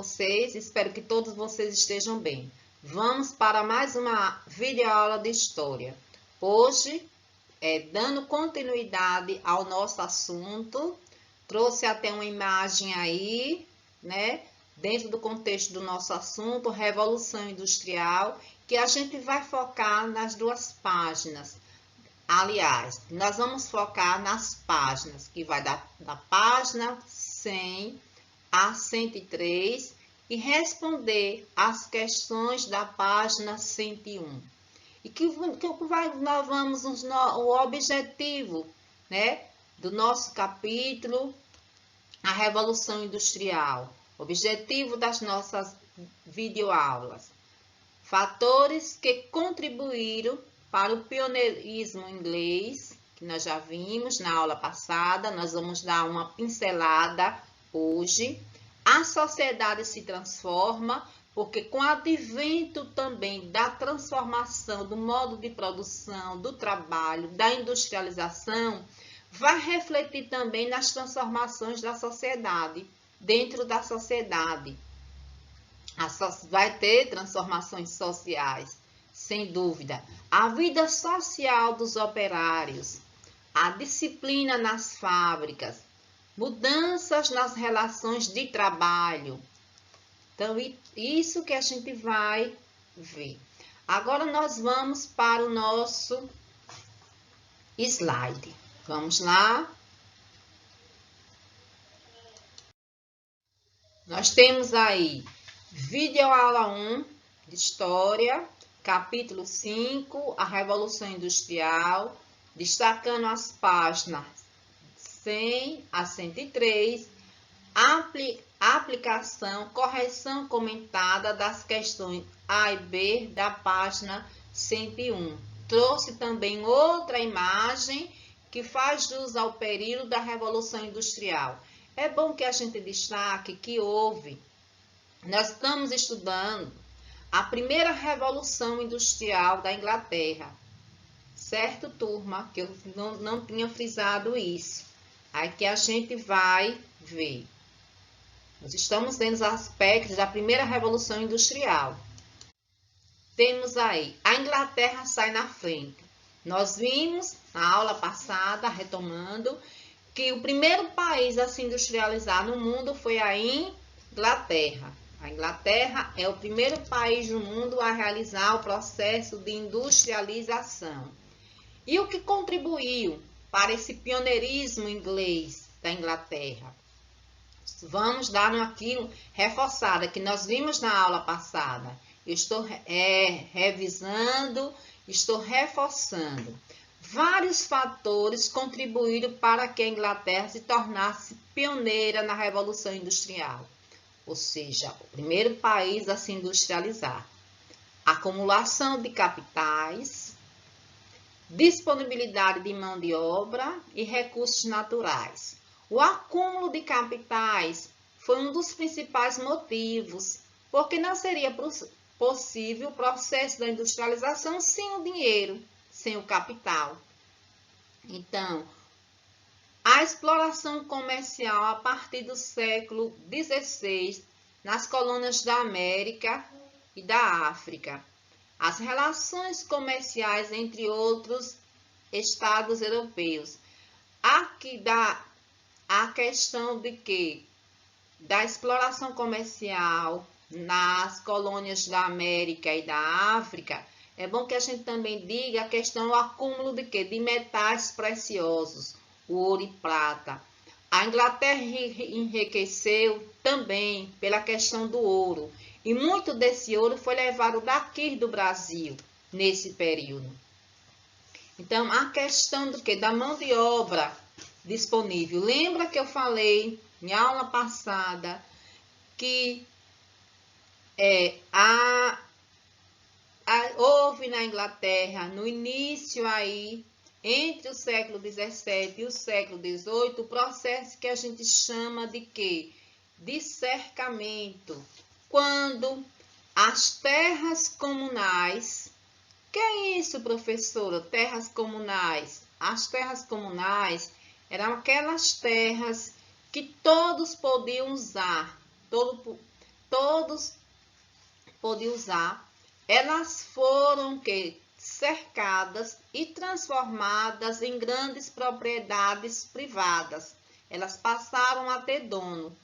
vocês? Espero que todos vocês estejam bem. Vamos para mais uma videoaula de história. Hoje, dando continuidade ao nosso assunto, trouxe até uma imagem aí, né? Dentro do contexto do nosso assunto, Revolução Industrial, que a gente vai focar nas duas páginas. Aliás, nós vamos focar nas páginas, que vai da página 100 a 103 e responder as questões da página 101. E nós vamos o objetivo, né, do nosso capítulo, a Revolução Industrial. Objetivo das nossas videoaulas. Fatores que contribuíram para o pioneirismo inglês, que nós já vimos na aula passada. Nós vamos dar uma pincelada hoje. A sociedade se transforma, porque com o advento também da transformação do modo de produção, do trabalho, da industrialização, vai refletir também nas transformações da sociedade, dentro da sociedade. Vai ter transformações sociais, sem dúvida. A vida social dos operários, a disciplina nas fábricas, mudanças nas relações de trabalho. Então, isso que a gente vai ver. Agora, nós vamos para o nosso slide. Vamos lá. Nós temos aí videoaula 1 de História, capítulo 5, a Revolução Industrial, destacando as páginas 100 a 103, aplicação, correção comentada das questões A e B da página 101. Trouxe também outra imagem que faz jus ao período da Revolução Industrial. É bom que a gente destaque que nós estamos estudando a primeira Revolução Industrial da Inglaterra. Certo, turma? Que eu não tinha frisado isso. Aí que a gente vai ver. Nós estamos vendo os aspectos da primeira Revolução Industrial. Temos aí, a Inglaterra sai na frente. Nós vimos na aula passada, retomando, que o primeiro país a se industrializar no mundo foi a Inglaterra. A Inglaterra é o primeiro país do mundo a realizar o processo de industrialização. E o que contribuiu para esse pioneirismo inglês da Inglaterra? Vamos dar aqui reforçada, que nós vimos na aula passada. Eu estou revisando, estou reforçando. Vários fatores contribuíram para que a Inglaterra se tornasse pioneira na Revolução Industrial. Ou seja, o primeiro país a se industrializar. Acumulação de capitais, disponibilidade de mão de obra e recursos naturais. O acúmulo de capitais foi um dos principais motivos, porque não seria possível o processo da industrialização sem o dinheiro, sem o capital. Então, a exploração comercial a partir do século XVI nas colônias da América e da África. As relações comerciais entre outros estados europeus. Aqui dá a questão de que da exploração comercial nas colônias da América e da África, é bom que a gente também diga a questão do acúmulo de quê? De metais preciosos, o ouro e prata. A Inglaterra enriqueceu também pela questão do ouro. E muito desse ouro foi levado daqui do Brasil, nesse período. Então, a questão do quê? Da mão de obra disponível. Lembra que eu falei em aula passada que houve na Inglaterra, no início aí, entre o século XVII e o século XVIII, o processo que a gente chama de quê? De cercamento. Quando as terras comunais... Que é isso, professora? Terras comunais. As terras comunais eram aquelas terras que todos podiam usar. todos podiam usar, elas foram cercadas e transformadas em grandes propriedades privadas. Elas passaram a ter dono.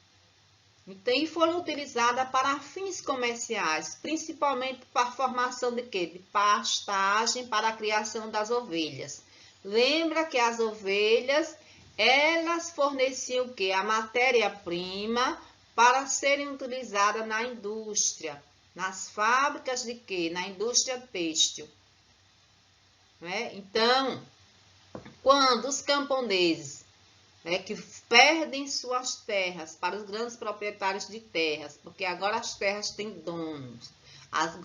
Então, e foram utilizadas para fins comerciais, principalmente para a formação de quê? De pastagem para a criação das ovelhas. Lembra que as ovelhas, elas forneciam o quê? A matéria-prima para serem utilizadas na indústria, nas fábricas de quê? Na indústria têxtil. Né? Então, quando os camponeses que perdem suas terras para os grandes proprietários de terras, porque agora as terras têm donos.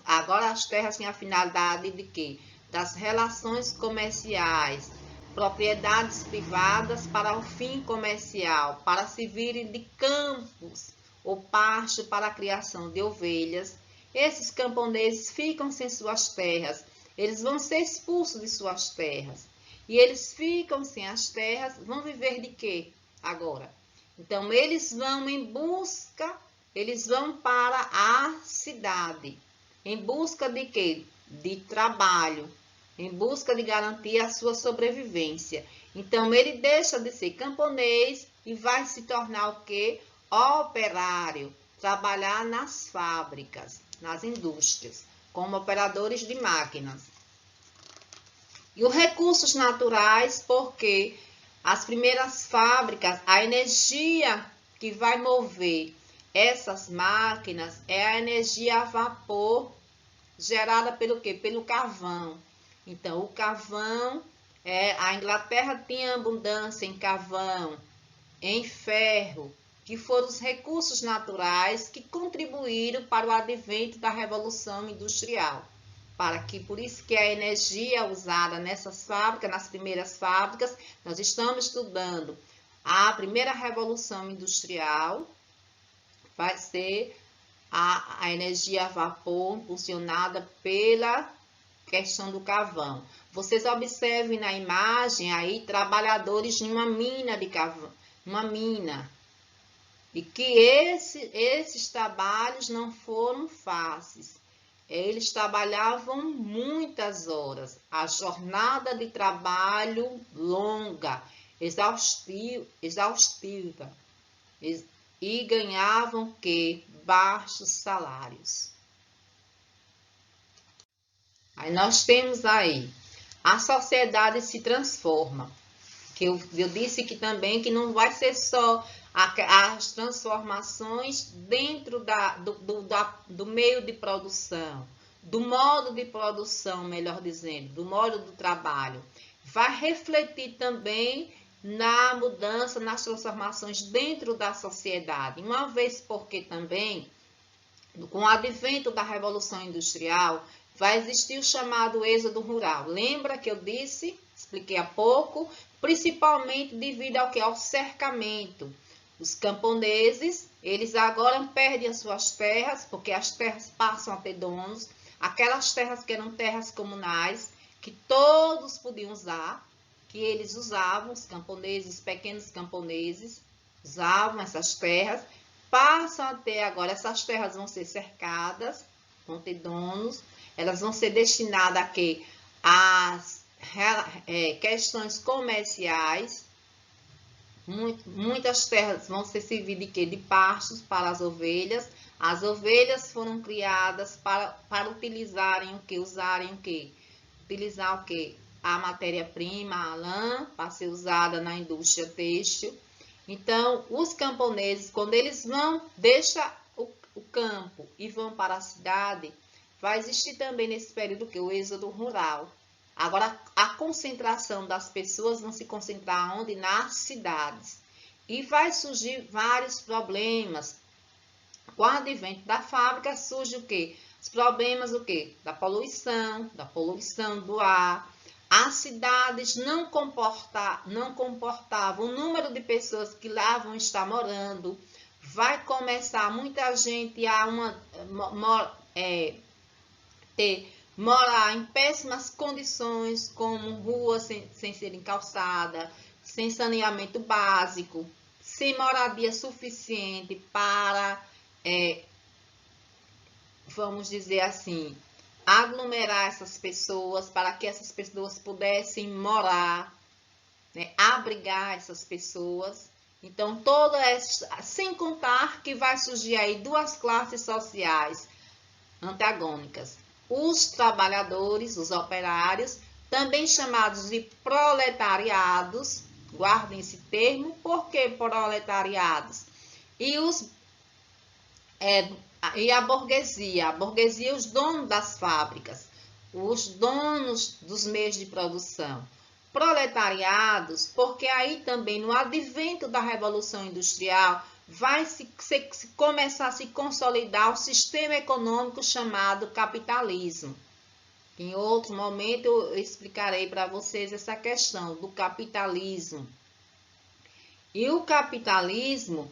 Agora as terras têm a finalidade de quê? Das relações comerciais, propriedades privadas para o fim comercial, para servirem de campos ou pasto para a criação de ovelhas. Esses camponeses ficam sem suas terras, eles vão ser expulsos de suas terras. E eles ficam sem as terras, vão viver de quê agora? Então, eles vão em busca, eles vão para a cidade, em busca de quê? De trabalho, em busca de garantir a sua sobrevivência. Então, ele deixa de ser camponês e vai se tornar o quê? Operário, trabalhar nas fábricas, nas indústrias, como operadores de máquinas. E os recursos naturais, porque as primeiras fábricas, a energia que vai mover essas máquinas é a energia a vapor gerada pelo quê? Pelo carvão. Então, o carvão, a Inglaterra tinha abundância em carvão, em ferro, que foram os recursos naturais que contribuíram para o advento da Revolução Industrial. Por isso que a energia usada nessas fábricas, nas primeiras fábricas, nós estamos estudando a primeira revolução industrial, vai ser a energia a vapor impulsionada pela questão do carvão. Vocês observem na imagem aí trabalhadores de uma mina de carvão, uma mina, e que esses trabalhos não foram fáceis. Eles trabalhavam muitas horas, a jornada de trabalho longa, exaustiva, e ganhavam baixos salários. Aí nós temos aí, a sociedade se transforma, que eu disse que também que não vai ser só as transformações dentro do meio de produção, do modo de produção, melhor dizendo, do modo do trabalho. Vai refletir também na mudança, nas transformações dentro da sociedade. Uma vez porque também, com o advento da Revolução Industrial, vai existir o chamado êxodo rural. Lembra que eu expliquei há pouco, principalmente devido ao cercamento. Os camponeses, eles agora perdem as suas terras, porque as terras passam a ter donos. Aquelas terras que eram terras comunais, que todos podiam usar, que eles usavam, os camponeses, pequenos camponeses, usavam essas terras, passam a ter agora, essas terras vão ser cercadas, vão ter donos, elas vão ser destinadas a quê? Às questões comerciais. Muitas terras vão ser servidas de pastos para as ovelhas. As ovelhas foram criadas para utilizarem o quê? Usarem o quê? Utilizar o quê? A matéria-prima, a lã, para ser usada na indústria têxtil. Então, os camponeses, quando eles deixam o campo e vão para a cidade, vai existir também nesse período o êxodo rural. Agora, a concentração das pessoas vão se concentrar onde? Nas cidades. E vai surgir vários problemas. Com o advento da fábrica, surge o quê? Os problemas da poluição do ar. As cidades não comportavam o número de pessoas que lá vão estar morando. Vai começar muita gente a morar em péssimas condições, como ruas sem serem calçadas, sem saneamento básico, sem moradia suficiente para vamos dizer assim, aglomerar essas pessoas para que essas pessoas pudessem morar, né, abrigar essas pessoas. Então, sem contar que vai surgir aí duas classes sociais antagônicas. Os trabalhadores, os operários, também chamados de proletariados, guardem esse termo, por que proletariados? E a burguesia, os donos das fábricas, os donos dos meios de produção. Proletariados, porque aí também no advento da Revolução Industrial vai começar a se consolidar o sistema econômico chamado capitalismo. Em outro momento eu explicarei para vocês essa questão do capitalismo. E o capitalismo,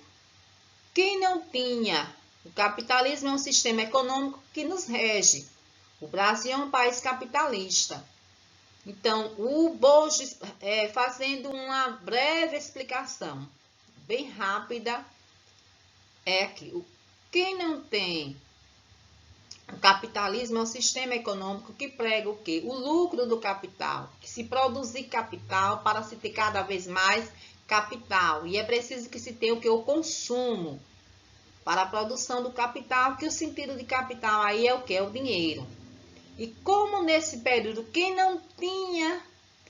quem não tinha? O capitalismo é um sistema econômico que nos rege. O Brasil é um país capitalista. Então, o Borges, fazendo uma breve explicação, bem rápida, é que quem não tem o capitalismo é um sistema econômico que prega o quê? O lucro do capital, que se produzir capital para se ter cada vez mais capital. E é preciso que se tenha o que? O consumo para a produção do capital, que o sentido de capital aí é o que? É o dinheiro. E como nesse período quem não tinha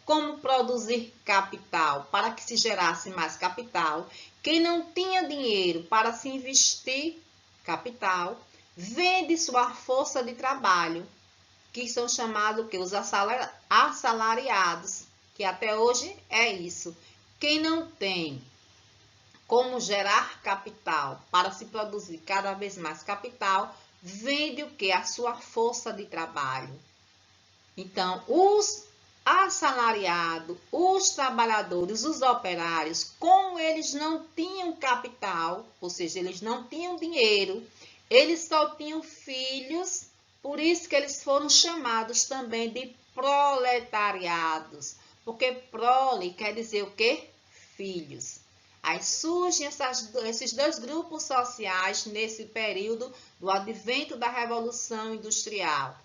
como produzir capital para que se gerasse mais capital, quem não tinha dinheiro para se investir capital, vende sua força de trabalho, que são chamados que os assalariados, que até hoje é isso. Quem não tem como gerar capital para se produzir cada vez mais capital, vende o que? A sua força de trabalho. Então, os assalariados, os trabalhadores, os operários, como eles não tinham capital, ou seja, eles não tinham dinheiro, eles só tinham filhos, por isso que eles foram chamados também de proletariados, porque prole quer dizer o quê? Filhos. Aí surgem esses dois grupos sociais nesse período do advento da Revolução Industrial.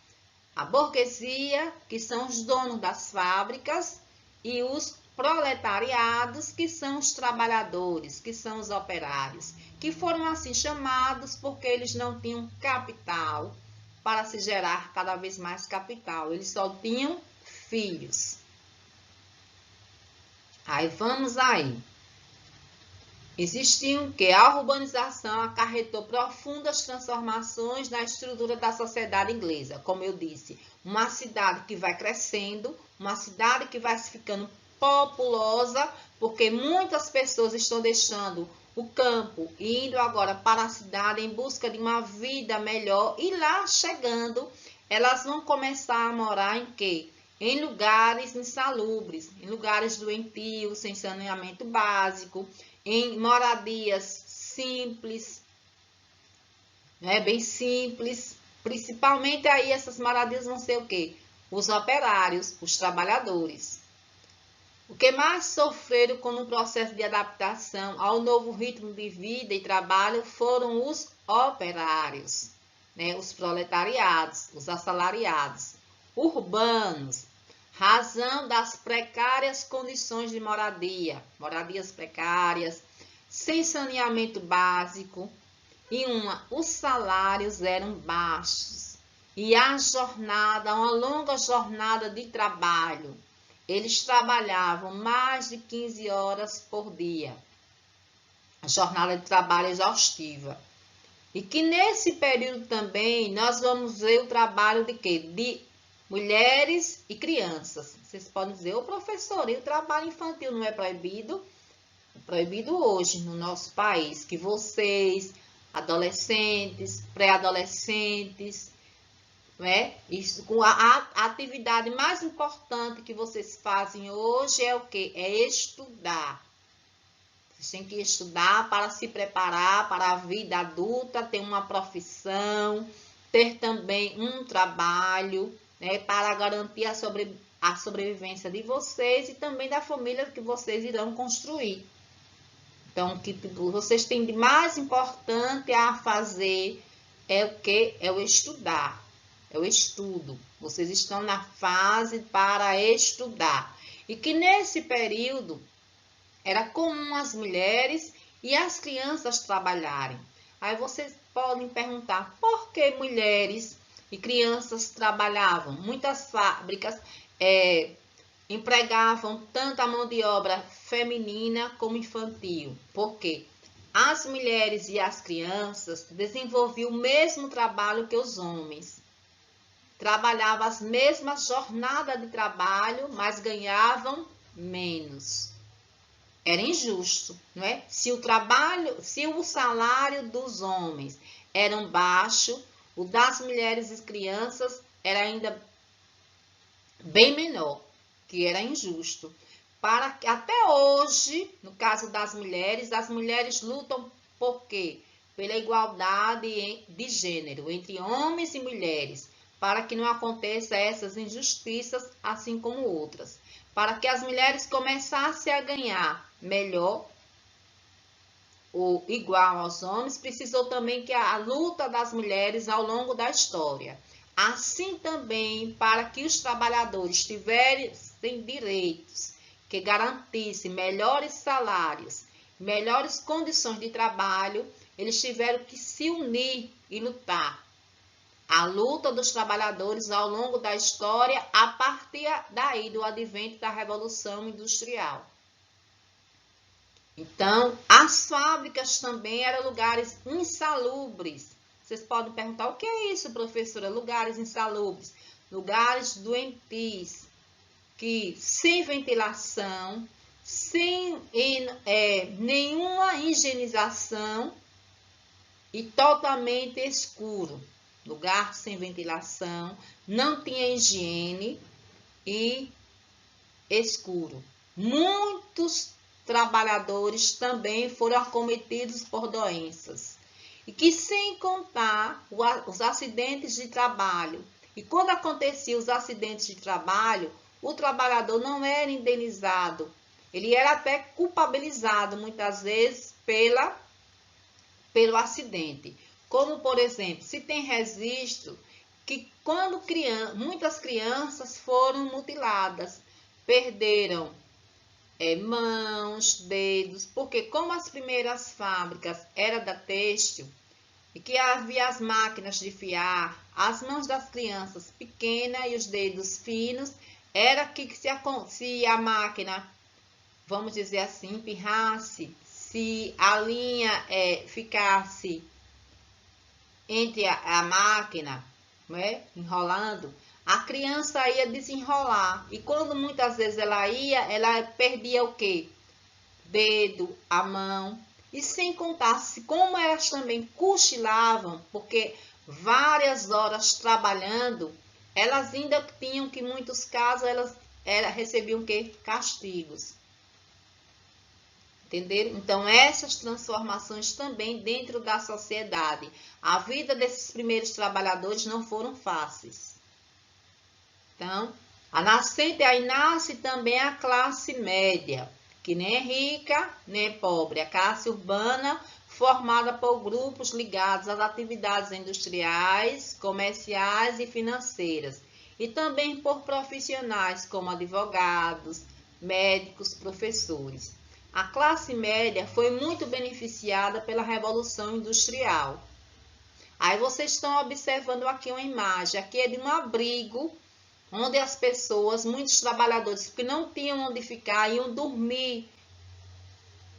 A burguesia, que são os donos das fábricas, e os proletariados, que são os trabalhadores, que são os operários, que foram assim chamados porque eles não tinham capital para se gerar cada vez mais capital. Eles só tinham filhos. Aí vamos aí. Existiam que a urbanização acarretou profundas transformações na estrutura da sociedade inglesa. Como eu disse, uma cidade que vai crescendo, uma cidade que vai se ficando populosa, porque muitas pessoas estão deixando o campo e indo agora para a cidade em busca de uma vida melhor. E lá chegando, elas vão começar a morar em quê? Em lugares insalubres, em lugares doentios, sem saneamento básico, em moradias simples, né, bem simples. Principalmente aí essas moradias vão ser o quê? Os operários, os trabalhadores. O que mais sofreram com o processo de adaptação ao novo ritmo de vida e trabalho foram os operários, né, os proletariados, os assalariados, urbanos, razão das precárias condições de moradia, moradias precárias, sem saneamento básico, e os salários eram baixos, e a jornada, uma longa jornada de trabalho. Eles trabalhavam mais de 15 horas por dia, a jornada de trabalho exaustiva. E que nesse período também nós vamos ver o trabalho de quê? De mulheres e crianças. Vocês podem dizer, ô professor, e o trabalho infantil não é proibido? É proibido hoje no nosso país, que vocês, adolescentes, pré-adolescentes, né? Isso, a atividade mais importante que vocês fazem hoje é o quê? É estudar. Vocês têm que estudar para se preparar para a vida adulta, ter uma profissão, ter também um trabalho, né, para garantir a sobrevivência de vocês e também da família que vocês irão construir. Então, o que vocês têm de mais importante a fazer é o que? É o estudar, é o estudo. Vocês estão na fase para estudar. E que nesse período era comum as mulheres e as crianças trabalharem. Aí vocês podem perguntar, por que mulheres e crianças trabalhavam? Muitas fábricas empregavam tanto a mão de obra feminina como infantil. Por quê? As mulheres e as crianças desenvolviam o mesmo trabalho que os homens. Trabalhavam as mesmas jornadas de trabalho, mas ganhavam menos. Era injusto, não é? Se o salário dos homens era baixo, o das mulheres e crianças era ainda bem menor, que era injusto. Até hoje, no caso das mulheres, as mulheres lutam por quê? Pela igualdade de gênero entre homens e mulheres, para que não aconteça essas injustiças, assim como outras. Para que as mulheres começassem a ganhar melhor ou igual aos homens, precisou também que a luta das mulheres ao longo da história. Assim também, para que os trabalhadores tivessem direitos que garantissem melhores salários, melhores condições de trabalho, eles tiveram que se unir e lutar. A luta dos trabalhadores ao longo da história, a partir daí do advento da Revolução Industrial. Então, as fábricas também eram lugares insalubres. Vocês podem perguntar, o que é isso, professora? Lugares insalubres. Lugares doentios, que sem ventilação, sem nenhuma higienização e totalmente escuro. Lugar sem ventilação, não tinha higiene e escuro. Muitos trabalhadores também foram acometidos por doenças. E que sem contar os acidentes de trabalho. E quando aconteciam os acidentes de trabalho, o trabalhador não era indenizado. Ele era até culpabilizado muitas vezes pelo acidente. Como, por exemplo, se tem registro que quando muitas crianças foram mutiladas, perderam mãos, dedos, porque como as primeiras fábricas eram da têxtil e que havia as máquinas de fiar, as mãos das crianças pequenas e os dedos finos, era que se a máquina, vamos dizer assim, empirrasse, se a linha ficasse entre a máquina, né, enrolando, a criança ia desenrolar. E quando muitas vezes ela perdia o quê? Dedo, a mão. E sem contar como elas também cochilavam, porque várias horas trabalhando, elas ainda tinham que, em muitos casos, elas recebiam o quê? Castigos. Entenderam? Então, essas transformações também dentro da sociedade. A vida desses primeiros trabalhadores não foram fáceis. Então, aí nasce também a classe média, que nem é rica, nem é pobre. A classe urbana, formada por grupos ligados às atividades industriais, comerciais e financeiras. E também por profissionais como advogados, médicos, professores. A classe média foi muito beneficiada pela Revolução Industrial. Aí vocês estão observando aqui uma imagem. Aqui é de um abrigo, onde as pessoas, muitos trabalhadores que não tinham onde ficar, iam dormir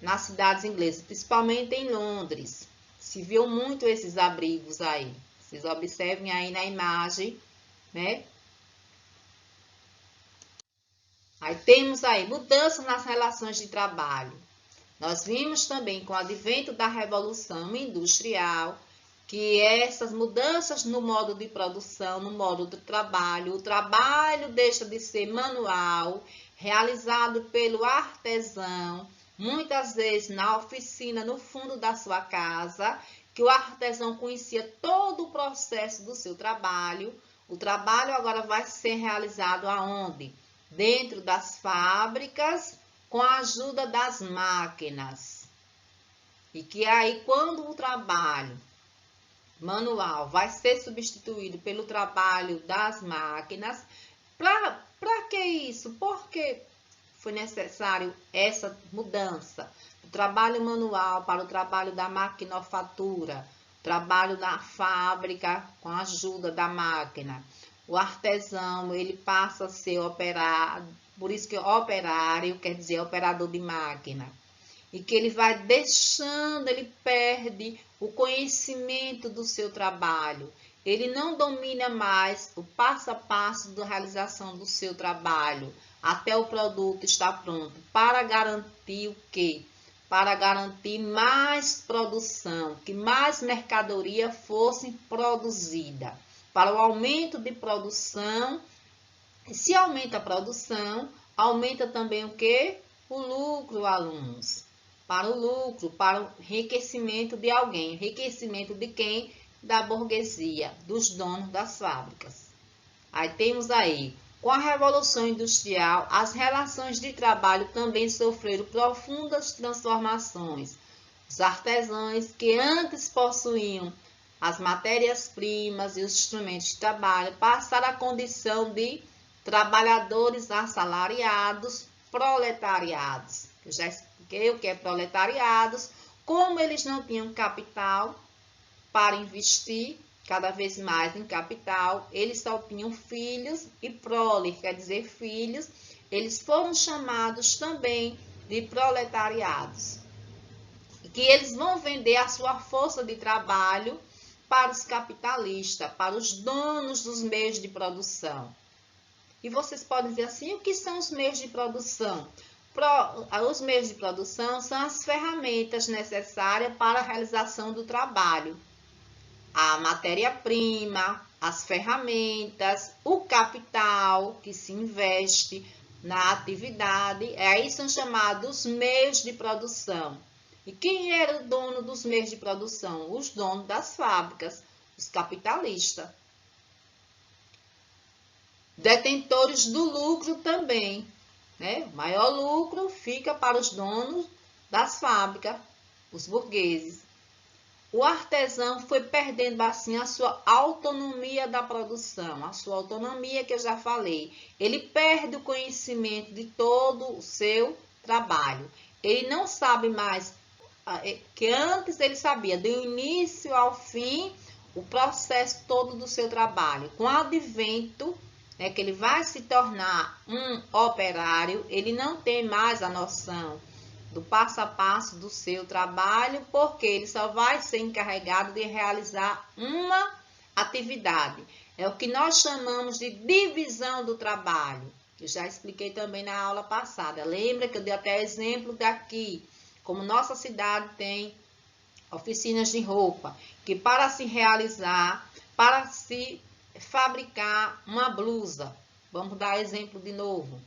nas cidades inglesas, principalmente em Londres. Se viu muito esses abrigos aí. Vocês observem aí na imagem, né? Aí temos aí mudanças nas relações de trabalho. Nós vimos também com o advento da Revolução Industrial que essas mudanças no modo de produção, no modo do trabalho, o trabalho deixa de ser manual, realizado pelo artesão, muitas vezes na oficina, no fundo da sua casa, que o artesão conhecia todo o processo do seu trabalho. O trabalho agora vai ser realizado aonde? Dentro das fábricas, com a ajuda das máquinas. E que aí, quando o trabalho manual vai ser substituído pelo trabalho das máquinas. Para que isso? Por que foi necessário essa mudança? Do trabalho manual para o trabalho da maquinofatura, trabalho da fábrica com a ajuda da máquina. O artesão, ele passa a ser operado, por isso que operário quer dizer operador de máquina. E que ele vai deixando, ele perde o conhecimento do seu trabalho. Ele não domina mais o passo a passo da realização do seu trabalho, até o produto estar pronto, para garantir o quê? Para garantir mais produção, que mais mercadoria fosse produzida. Para o aumento de produção, se aumenta a produção, aumenta também o quê? O lucro, alunos. Para o lucro, para o enriquecimento de alguém. Enriquecimento de quem? Da burguesia, dos donos das fábricas. Aí temos aí, com a Revolução Industrial, as relações de trabalho também sofreram profundas transformações. Os artesãos que antes possuíam as matérias-primas e os instrumentos de trabalho passaram à condição de trabalhadores assalariados, proletariados. Eu já expliquei o que é proletariados. Como eles não tinham capital para investir cada vez mais em capital, eles só tinham filhos e prole, quer dizer filhos, eles foram chamados também de proletariados. E que eles vão vender a sua força de trabalho para os capitalistas, para os donos dos meios de produção. E vocês podem dizer assim, o que são os meios de produção? Os meios de produção são as ferramentas necessárias para a realização do trabalho. A matéria-prima, as ferramentas, o capital que se investe na atividade, aí são chamados meios de produção. E quem era o dono dos meios de produção? Os donos das fábricas, os capitalistas. Detentores do lucro também, né? O maior lucro fica para os donos das fábricas, os burgueses. O artesão foi perdendo assim a sua autonomia da produção, a sua autonomia que eu já falei. Ele perde o conhecimento de todo o seu trabalho. Ele não sabe mais, que antes ele sabia, do início ao fim, o processo todo do seu trabalho. Com o advento, que ele vai se tornar um operário, ele não tem mais a noção do passo a passo do seu trabalho, porque ele só vai ser encarregado de realizar uma atividade. É o que nós chamamos de divisão do trabalho. Eu já expliquei também na aula passada. Lembra que eu dei até exemplo daqui, como nossa cidade tem oficinas de roupa, que para se realizar, para se fabricar uma blusa, vamos dar exemplo de novo,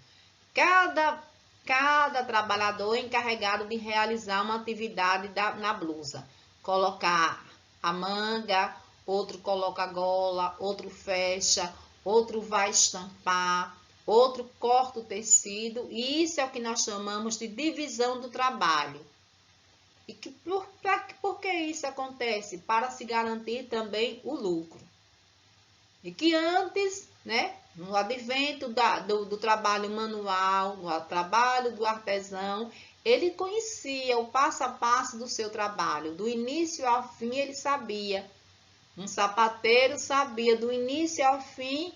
cada trabalhador é encarregado de realizar uma atividade na blusa. Colocar a manga, outro coloca a gola, outro fecha, outro vai estampar, outro corta o tecido. E isso é o que nós chamamos de divisão do trabalho. E por que isso acontece? Para se garantir também o lucro. E que antes, no advento do trabalho manual, no trabalho do artesão, ele conhecia o passo a passo do seu trabalho. Do início ao fim ele sabia. Um sapateiro sabia do início ao fim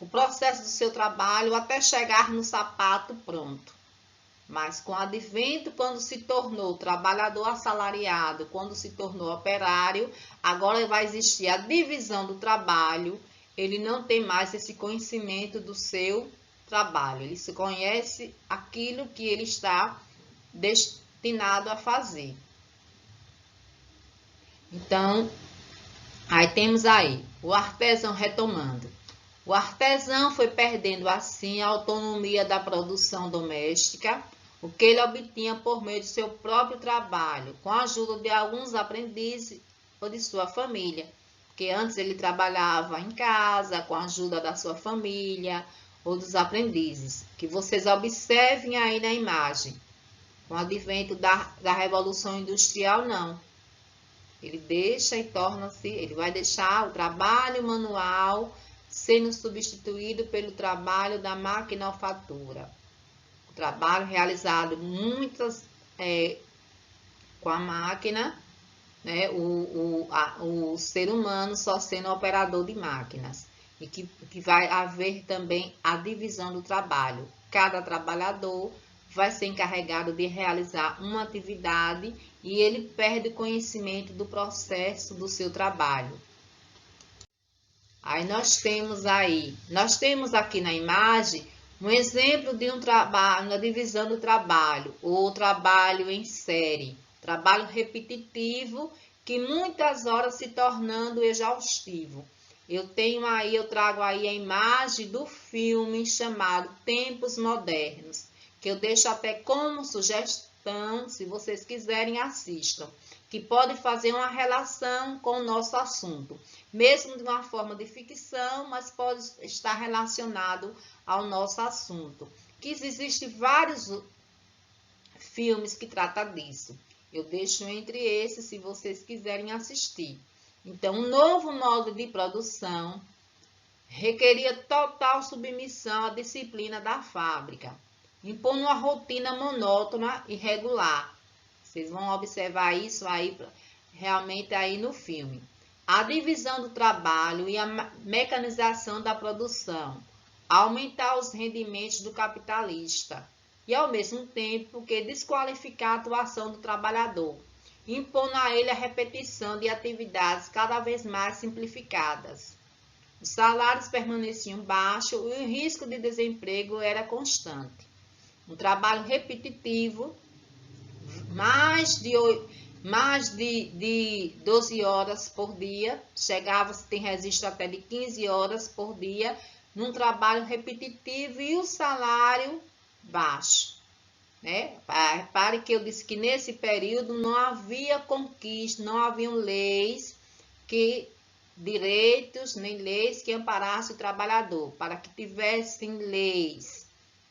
o processo do seu trabalho até chegar no sapato pronto. Mas com o advento, quando se tornou trabalhador assalariado, quando se tornou operário, agora vai existir a divisão do trabalho. Ele não tem mais esse conhecimento do seu trabalho. Ele se conhece aquilo que ele está destinado a fazer. Então, aí temos aí o artesão retomando. O artesão foi perdendo assim a autonomia da produção doméstica, o que ele obtinha por meio de seu próprio trabalho, com a ajuda de alguns aprendizes ou de sua família. Porque antes ele trabalhava em casa, com a ajuda da sua família ou dos aprendizes. Que vocês observem aí na imagem. Com o advento da Revolução Industrial, não. Ele deixa e torna-se, ele vai deixar o trabalho manual sendo substituído pelo trabalho da maquinofatura. O trabalho realizado com a máquina, né? O ser humano só sendo operador de máquinas. E que vai haver também a divisão do trabalho. Cada trabalhador vai ser encarregado de realizar uma atividade e ele perde conhecimento do processo do seu trabalho. Aí nós temos aqui na imagem um exemplo de um trabalho, uma divisão do trabalho, ou trabalho em série, trabalho repetitivo que muitas horas se tornando exaustivo. Eu trago aí a imagem do filme chamado Tempos Modernos, que eu deixo até como sugestão, se vocês quiserem, assistam, que pode fazer uma relação com o nosso assunto, mesmo de uma forma de ficção, mas pode estar relacionado ao nosso assunto. Que existem vários filmes que tratam disso. Eu deixo entre esses, se vocês quiserem assistir. Então, um novo modo de produção requeria total submissão à disciplina da fábrica, impondo uma rotina monótona e regular. Vocês vão observar isso aí realmente aí no filme. A divisão do trabalho e a mecanização da produção, aumentar os rendimentos do capitalista e, ao mesmo tempo, que desqualificar a atuação do trabalhador, impondo a ele a repetição de atividades cada vez mais simplificadas. Os salários permaneciam baixos e o risco de desemprego era constante. Um trabalho repetitivo, mais de 12 horas por dia, tem registro até de 15 horas por dia, num trabalho repetitivo e o salário baixo. Né? Repare que eu disse que nesse período não havia conquista, não haviam direitos nem leis que amparassem o trabalhador, para que tivessem leis,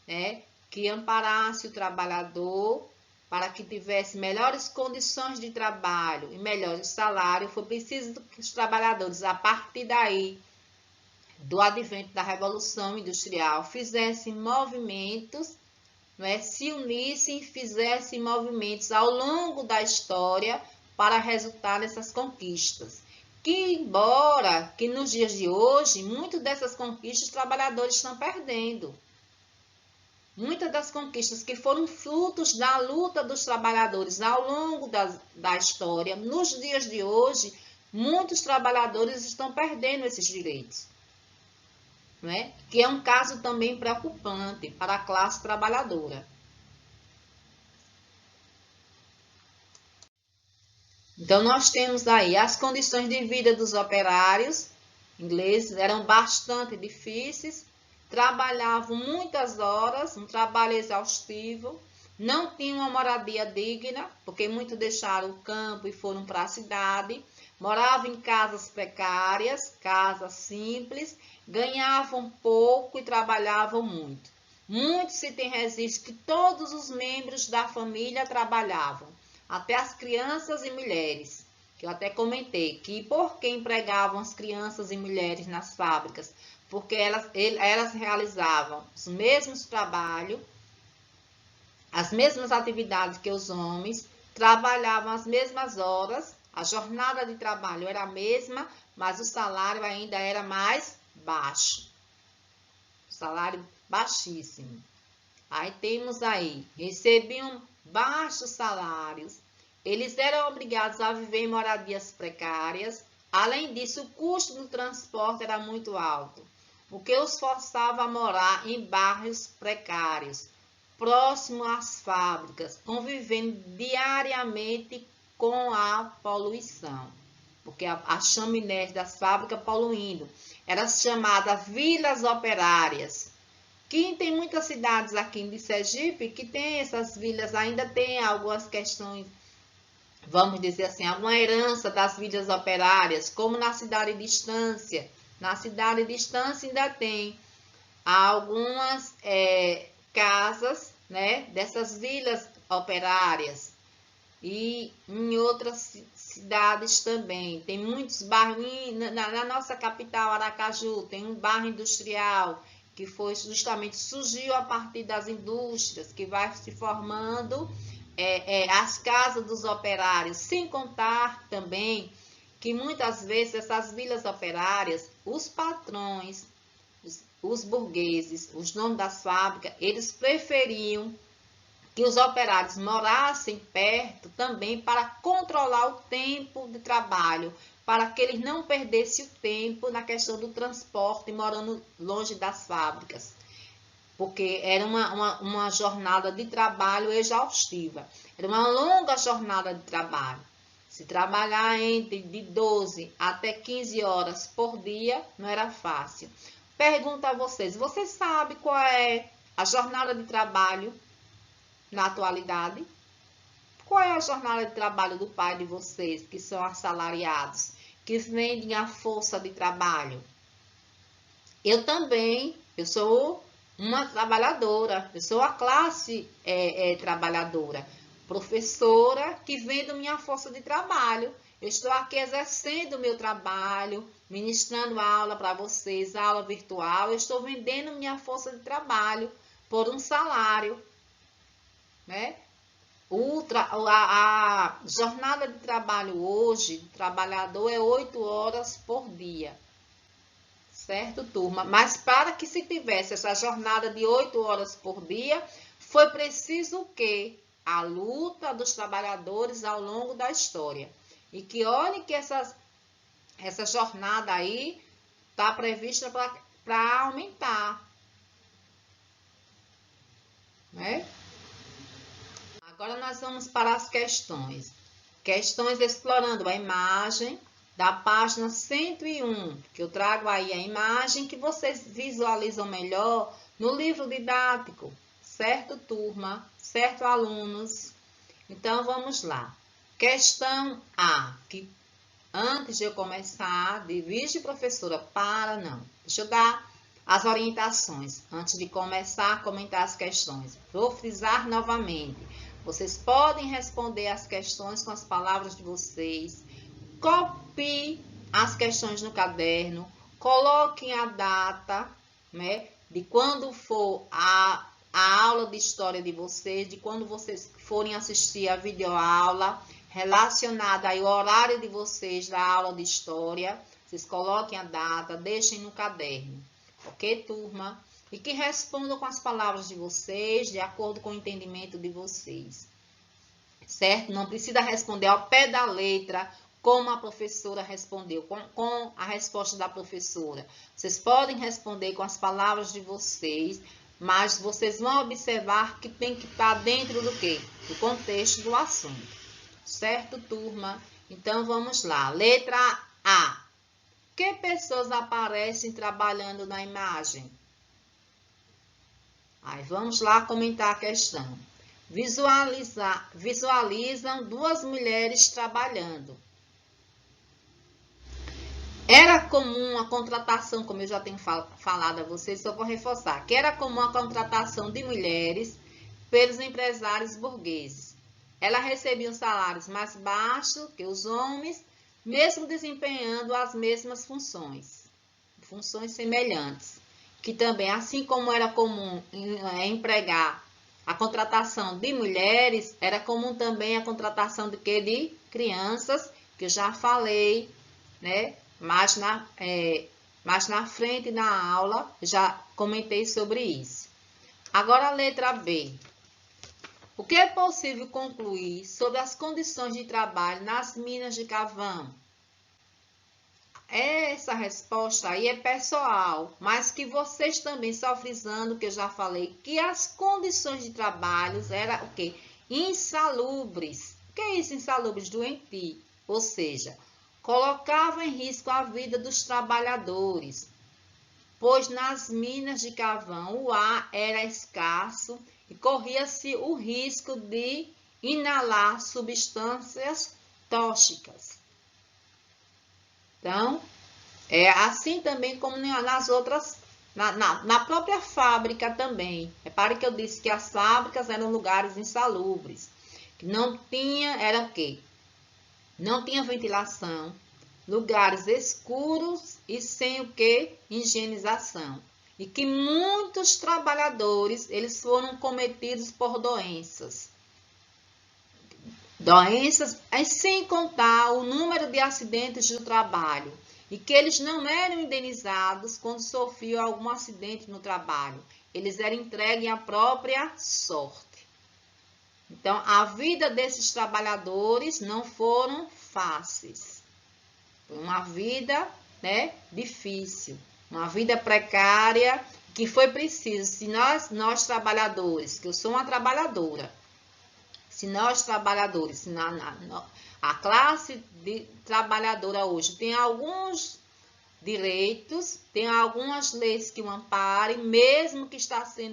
né, que amparassem o trabalhador, para que tivesse melhores condições de trabalho e melhores salários, foi preciso que os trabalhadores, a partir daí, do advento da Revolução Industrial, fizessem movimentos, se unissem e fizessem movimentos ao longo da história para resultar nessas conquistas. Que, embora que nos dias de hoje, muitas dessas conquistas os trabalhadores estão perdendo. Muitas das conquistas que foram frutos da luta dos trabalhadores ao longo da história, nos dias de hoje, muitos trabalhadores estão perdendo esses direitos. Né? Que é um caso também preocupante para a classe trabalhadora. Então, nós temos aí as condições de vida dos operários ingleses, eram bastante difíceis, trabalhavam muitas horas, um trabalho exaustivo, não tinham uma moradia digna, porque muitos deixaram o campo e foram para a cidade, moravam em casas precárias, casas simples, ganhavam pouco e trabalhavam muito. Muito se tem registro que todos os membros da família trabalhavam, até as crianças e mulheres, que eu até comentei, que por que empregavam as crianças e mulheres nas fábricas? Porque elas realizavam os mesmos trabalhos, as mesmas atividades que os homens, trabalhavam as mesmas horas, a jornada de trabalho era a mesma, mas o salário ainda era mais baixo. Salário baixíssimo. Aí temos aí, recebiam baixos salários, eles eram obrigados a viver em moradias precárias, além disso o custo do transporte era muito alto, o que os forçava a morar em bairros precários, próximo às fábricas, convivendo diariamente com a poluição, porque as chaminés das fábricas poluindo, eram chamadas vilas operárias. Que tem muitas cidades aqui de Sergipe que tem essas vilas, ainda tem algumas questões, vamos dizer assim, alguma herança das vilas operárias, como na cidade de Estância. Na cidade de Estância ainda tem algumas casas, né, dessas vilas operárias. E em outras cidades também. Tem muitos bairros, na nossa capital, Aracaju, tem um bairro industrial, que foi justamente, surgiu a partir das indústrias, que vai se formando as casas dos operários, sem contar também que muitas vezes essas vilas operárias, os patrões, os burgueses, os donos das fábricas, eles preferiam que os operários morassem perto também para controlar o tempo de trabalho, para que eles não perdessem o tempo na questão do transporte, morando longe das fábricas, porque era uma jornada de trabalho exaustiva, era uma longa jornada de trabalho. Se trabalhar de 12 até 15 horas por dia, não era fácil. Pergunto a vocês, vocês sabem qual é a jornada de trabalho na atualidade? Qual é a jornada de trabalho do pai de vocês, que são assalariados, que vendem a força de trabalho? Eu também, eu sou uma trabalhadora, eu sou a classe trabalhadora, professora que vendo minha força de trabalho. Eu estou aqui exercendo o meu trabalho, ministrando aula para vocês, aula virtual. Eu estou vendendo minha força de trabalho por um salário, né? A jornada de trabalho hoje, do trabalhador, é 8 horas por dia. Certo, turma? Mas para que se tivesse essa jornada de 8 horas por dia, foi preciso o quê? A luta dos trabalhadores ao longo da história. E que olhem que essa jornada aí está prevista para aumentar. Né? Agora nós vamos para as questões. Questões explorando a imagem da página 101, que eu trago aí a imagem que vocês visualizam melhor no livro didático. Certo, turma? Certo, alunos? Então, vamos lá. Questão A, que antes de eu começar, divide, professora, não. Deixa eu dar as orientações antes de começar a comentar as questões. Vou frisar novamente. Vocês podem responder as questões com as palavras de vocês. Copie as questões no caderno. Coloquem a data, né, de quando for a aula de história de vocês, de quando vocês forem assistir a videoaula relacionada ao horário de vocês da aula de história. Vocês coloquem a data, deixem no caderno. Ok, turma? E que respondam com as palavras de vocês, de acordo com o entendimento de vocês. Certo? Não precisa responder ao pé da letra, como a professora respondeu, com a resposta da professora. Vocês podem responder com as palavras de vocês, mas vocês vão observar que tem que estar dentro do quê? Do contexto do assunto. Certo, turma? Então, vamos lá. Letra A. Que pessoas aparecem trabalhando na imagem? Aí, vamos lá comentar a questão. Visualizam duas mulheres trabalhando. Era comum a contratação, como eu já tenho falado a vocês, só vou reforçar, que era comum a contratação de mulheres pelos empresários burgueses. Elas recebiam salários mais baixos que os homens, mesmo desempenhando as mesmas funções semelhantes. Que também, assim como era comum empregar a contratação de mulheres, era comum também a contratação de crianças, que eu já falei, né? Mas na frente, na aula, já comentei sobre isso. Agora a letra B. O que é possível concluir sobre as condições de trabalho nas minas de carvão? Essa resposta aí é pessoal, mas que vocês também, só frisando que eu já falei, que as condições de trabalho eram o quê? Insalubres. O que é isso, insalubres? Doentio. Ou seja, colocava em risco a vida dos trabalhadores, pois nas minas de carvão o ar era escasso e corria-se o risco de inalar substâncias tóxicas. Então, é assim também como nas outras, na própria fábrica também. Repare que eu disse que as fábricas eram lugares insalubres, que não tinha, era o quê? não tinha ventilação, lugares escuros e sem o que? Higienização. E que muitos trabalhadores, eles foram cometidos por doenças. Doenças, sem contar o número de acidentes do trabalho. E que eles não eram indenizados quando sofriam algum acidente no trabalho. Eles eram entregues à própria sorte. Então, a vida desses trabalhadores não foram fáceis. Foi uma vida, né, difícil, uma vida precária, que foi preciso, se nós trabalhadores, que eu sou uma trabalhadora, se nós trabalhadores, a classe de trabalhadora hoje tem alguns direitos, tem algumas leis que o amparem, mesmo que está se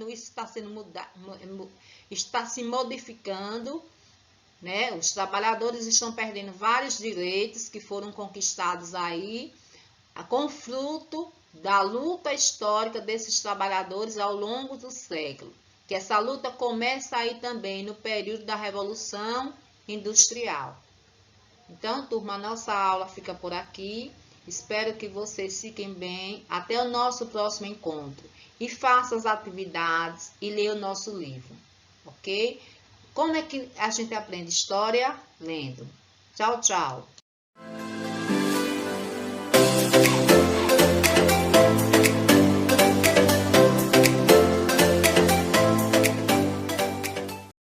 modificando, né? Os trabalhadores estão perdendo vários direitos que foram conquistados aí, com fruto da luta histórica desses trabalhadores ao longo do século. Que essa luta começa aí também no período da Revolução Industrial. Então, turma, a nossa aula fica por aqui. Espero que vocês fiquem bem. Até o nosso próximo encontro. E façam as atividades e leiam o nosso livro. Ok? Como é que a gente aprende história? Lendo. Tchau, tchau.